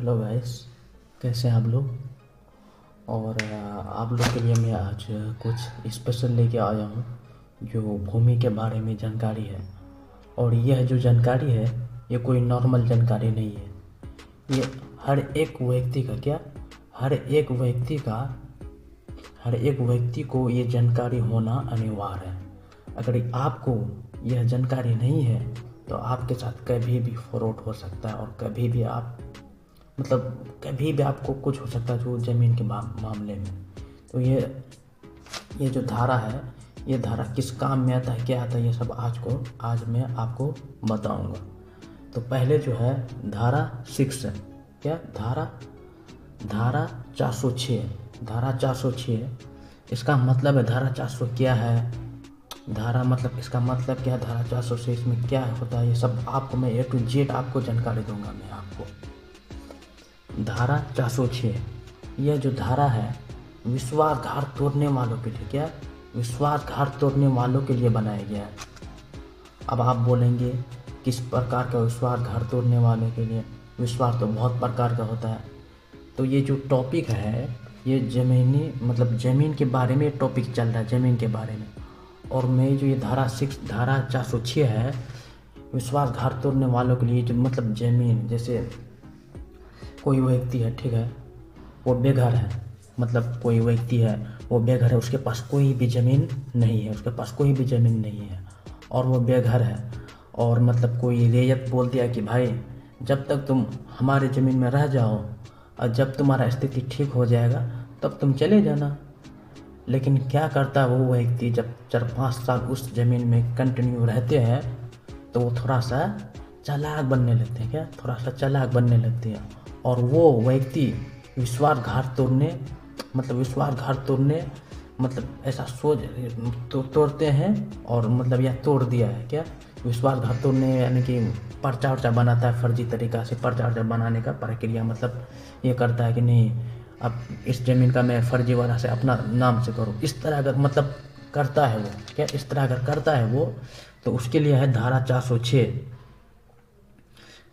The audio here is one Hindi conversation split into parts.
हेलो गाइस, कैसे हैं आप लोग। और आप लोग के लिए मैं आज कुछ स्पेशल लेके आया हूँ जो भूमि के बारे में जानकारी है। और यह जो जानकारी है ये कोई नॉर्मल जानकारी नहीं है। ये हर एक व्यक्ति का क्या हर एक व्यक्ति का हर एक व्यक्ति को ये जानकारी होना अनिवार्य है। अगर आपको यह जानकारी नहीं है तो आपके साथ कभी भी फ्रॉड हो सकता है और कभी भी आपको कुछ हो सकता है जो ज़मीन के मामले में। तो ये जो धारा है, ये धारा किस काम में आता है, क्या आता है, ये सब आज मैं आपको बताऊंगा। तो पहले जो है धारा 6 है। क्या धारा 406 इसका मतलब है धारा 400 क्या है, धारा मतलब इसका मतलब क्या है, धारा 406 इसमें क्या होता है, ये सब आपको मैं A to Z आपको जानकारी दूंगा। मैं आपको धारा 406 यह जो धारा है विश्वासघात तोड़ने वालों के लिए, क्या विश्वासघात तोड़ने वालों के लिए बनाया गया है। अब आप बोलेंगे किस प्रकार का विश्वासघात तोड़ने वालों के लिए, विश्वास तो बहुत प्रकार का होता है। तो ये जो टॉपिक है ये ज़मीन के बारे में टॉपिक चल रहा है, ज़मीन के बारे में। और मैं जो ये धारा 406 है विश्वासघात तोड़ने वालों के लिए, जो ज़मीन, जैसे कोई व्यक्ति है, ठीक है, वो बेघर है, कोई व्यक्ति है वो बेघर है, उसके पास कोई भी ज़मीन नहीं है, और वो बेघर है। और कोई रैयत बोल दिया कि भाई जब तक तुम हमारे ज़मीन में रह जाओ और जब तुम्हारा स्थिति ठीक हो जाएगा तब तुम चले जाना। लेकिन क्या करता है वो व्यक्ति, जब 4-5 साल उस ज़मीन में कंटिन्यू रहते हैं तो वो थोड़ा सा चालाक बनने लगते हैं। और वो व्यक्ति विश्वासघात तोड़ने ऐसा सोच तोड़ते हैं। और या तोड़ दिया है, क्या विश्वासघात तोड़ने यानी कि पर्चा वर्चा बनाता है, फर्जी तरीक़ा से पर्चा वर्चा बनाने का प्रक्रिया ये करता है कि नहीं अब इस ज़मीन का मैं फर्जी वाला से अपना नाम से करूँ। इस तरह अगर करता है वो, क्या इस तरह अगर करता है वो, तो उसके लिए है धारा 406।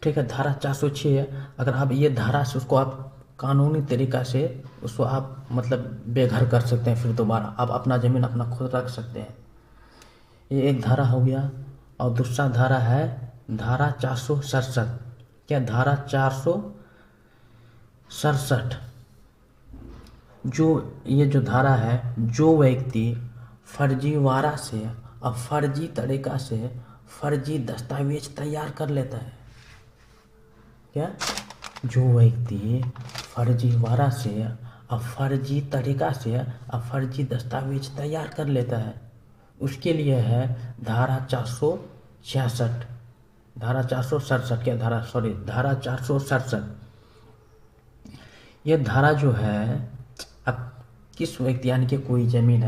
ठीक है, धारा 406 है। अगर आप ये धारा से उसको आप कानूनी तरीक़ा से उसको आप बेघर कर सकते हैं, फिर दोबारा आप अपना ज़मीन अपना खुद रख सकते हैं। ये एक धारा हो गया। और दूसरा धारा है धारा 467। क्या धारा 467 ये जो धारा है, जो व्यक्ति फर्जीवाड़ा से और फर्जी तरीक़ा से फर्जी दस्तावेज तैयार कर लेता है, क्या जो व्यक्ति फर्जीवाड़ा से और फर्जी तरीक़ा से और फर्जी दस्तावेज तैयार कर लेता है, उसके लिए है धारा 467। धारा 467 ये धारा जो है, अब किस व्यक्ति यानी कि कोई ज़मीन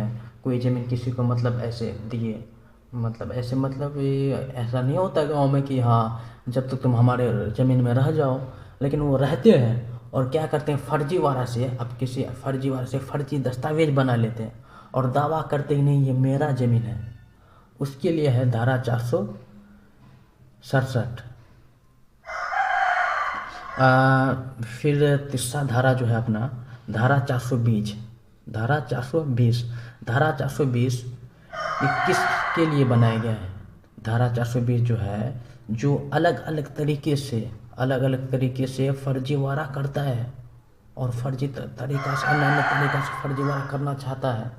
किसी को ऐसे दिए, ये ऐसा नहीं होता गाँव में कि हाँ जब तक तुम हमारे ज़मीन में रह जाओ। लेकिन वो रहते हैं और क्या करते हैं, फर्जीवाड़ा से फर्जी दस्तावेज बना लेते हैं और दावा करते ही नहीं ये मेरा ज़मीन है। उसके लिए है धारा 467। फिर तीसरा धारा जो है अपना धारा 420। धारा 420 ये किसके लिए बनाया गया है। धारा 420 जो है, जो अलग अलग तरीके से फर्जीवाड़ा करता है और फर्जी तरीक़ा से अन्य तरीक़ा से फर्जीवाड़ा करना चाहता है,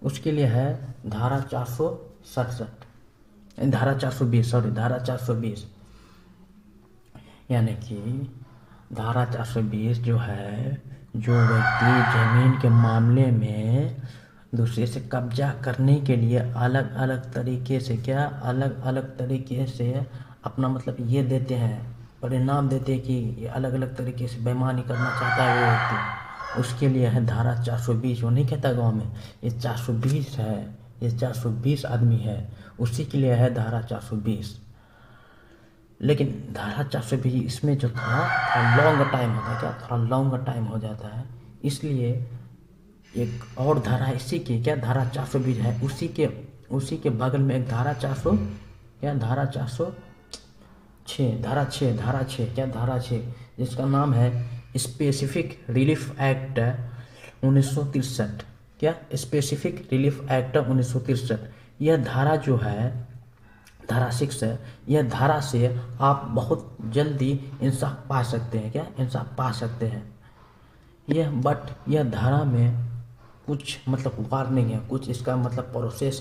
उसके लिए है धारा 420 यानी कि धारा 420 जो है, जो व्यक्ति ज़मीन के मामले में दूसरे से कब्जा करने के लिए अलग अलग तरीके से अपना ये देते हैं, परिणाम देते हैं कि ये अलग अलग तरीके से बेईमानी करना चाहता है वो व्यक्ति, उसके लिए है धारा 420। वो नहीं कहता गाँव में ये 420 है, ये 420 आदमी है, उसी के लिए है धारा 420। लेकिन धारा 420 इसमें जो थोड़ा लॉन्ग टाइम हो जाता है, इसलिए एक और धारा है इसी की, क्या धारा 420 है, उसी के बगल में एक धारा 406 क्या धारा 6 जिसका नाम है स्पेसिफिक रिलीफ एक्ट 1963। क्या? Specific relief act 1963। यह धारा जो है, धारा 6 है, यह धारा से आप बहुत जल्दी इंसाफ पा सकते हैं। क्या? इंसाफ पा सकते हैं। यह धारा में कुछ मतलब वार्निंग है, कुछ इसका मतलब प्रोसेस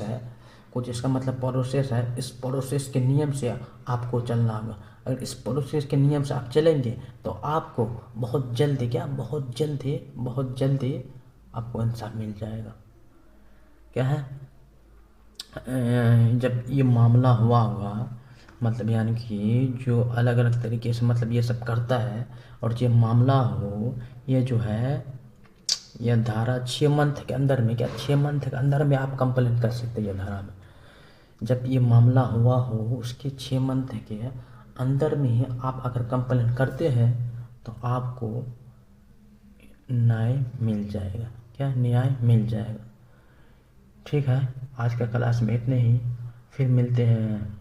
है, इस प्रोसेस के नियम से आपको चलना होगा। अगर इस प्रोसेस के नियम से आप चलेंगे तो आपको बहुत जल्दी आपको इंसाफ मिल जाएगा। क्या है? जब ये मामला हुआ होगा, मतलब यानी कि जो अलग अलग तरीके से मतलब ये सब करता है, और जो मामला हो, ये जो है, यह धारा 6 मंथ के अंदर में, क्या 6 मंथ के अंदर में आप कंप्लेन कर सकते हैं। ये धारा में जब ये मामला हुआ हो, उसके 6 मंथ के अंदर में ही आप अगर कंप्लेन करते हैं तो आपको न्याय मिल जाएगा। क्या? न्याय मिल जाएगा। ठीक है, आज का क्लास में इतने ही, फिर मिलते हैं।